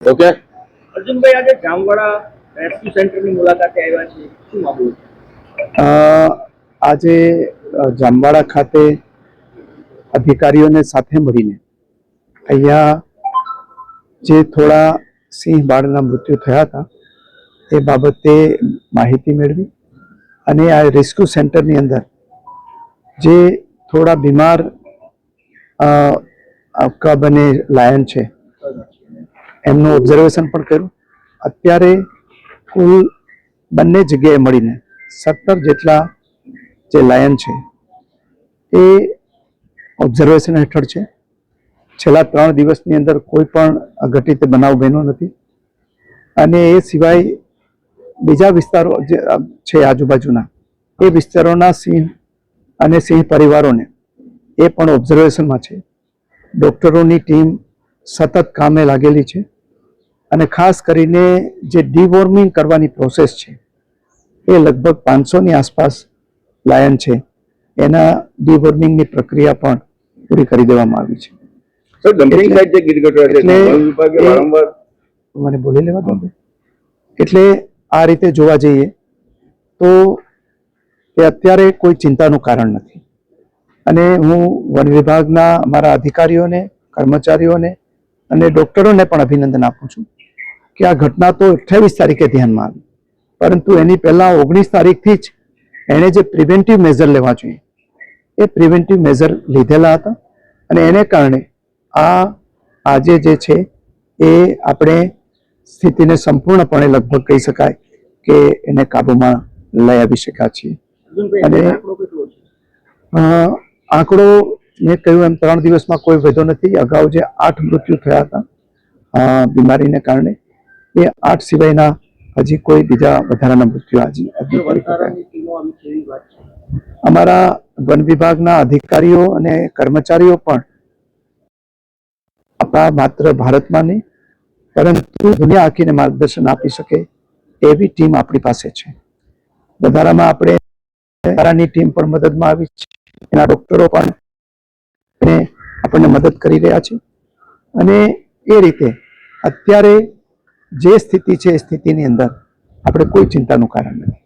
Okay Arjunbhai, આજે જામવાડા rescue સેન્ટરની મુલાકાતે આવ્યા છે, શું મામલો? આજે જામવાડા ખાતે અધિકારીઓને સાથે મળીને અહીંયા જે થોડા સિંહ બાળના મૃત્યુ થયા હતા એ બાબતે માહિતી મેળવી અને આ રેસ્ક્યુ સેન્ટરની અંદર જે થોડા બીમાર કબ અને લાયન છે એમનું ઓબ્ઝર્વેશન પણ કર્યું. અત્યારે કુલ બંને જગ્યાએ મળીને 17 જેટલા જે લાયન છે એ ઓબ્ઝર્વેશન હેઠળ છે. છેલ્લા 3 દિવસની અંદર કોઈ પણ અઘટિત બનાવ બન્યો નથી અને એ સિવાય બીજા વિસ્તારો જે છે આજુબાજુના એ વિસ્તારોના સિંહ અને સિંહ પરિવારોને એ પણ ઓબ્ઝર્વેશનમાં છે. ડૉક્ટરોની ટીમ સતત કામે લાગેલી છે અને ખાસ કરીને જે ડીવોર્મિંગ કરવાની પ્રોસેસ છે એ લગભગ 500ની આસપાસ લાયન છે, એના ડીવોર્મિંગની પ્રક્રિયા પણ પૂરી કરી દેવામાં આવી છે. સર, ડમ્પિંગ સાઇટ જે ગીરગઢડા છે, વન વિભાગે વારંવાર મને બોલી લેવા દો. એટલે આ રીતે જોવા જઈએ તો એ અત્યારે કોઈ ચિંતાનું કારણ નથી અને હું વન વિભાગના અમારા અધિકારીઓને, કર્મચારીઓને અને ડૉક્ટરોને પણ અભિનંદન આપું છું કે આ ઘટના તો 28 તારીખે ધ્યાનમાં આવી, પરંતુ એની પહેલાં 19 તારીખથી જ એણે જે પ્રિવેન્ટિવ મેઝર લેવા જોઈએ એ પ્રિવેન્ટિવ મેઝર લીધેલા હતા અને એને કારણે આજે જે છે એ આપણે સ્થિતિને સંપૂર્ણપણે લગભગ કહી શકાય કે એને કાબૂમાં લઈ આવી શક્યા છીએ. અને આંકડો મેં કહ્યું એમ 3 દિવસમાં કોઈ વધ્યો નથી. અગાઉ જે 8 મૃત્યુ થયા હતા બીમારીને કારણે, એ 8 સિવાયના હજી કોઈ બીજા વધારાના મૃત્યુ અમારા વન વિભાગના અધિકારીઓ અને કર્મચારીઓ પણ આપણા માત્ર ભારતમાં નહીં પરંતુ દુનિયા આખીને માર્ગદર્શન આપી શકે એવી ટીમ આપણી પાસે છે. વધારામાં આપણે ટીમ પણ મદદમાં આવી છે, એના ડૉક્ટરો પણ આપણને મદદ કરી રહ્યા છે અને એ રીતે અત્યારે જે સ્થિતિ છે એ સ્થિતિની અંદર આપણે કોઈ ચિંતાનું કારણ નથી.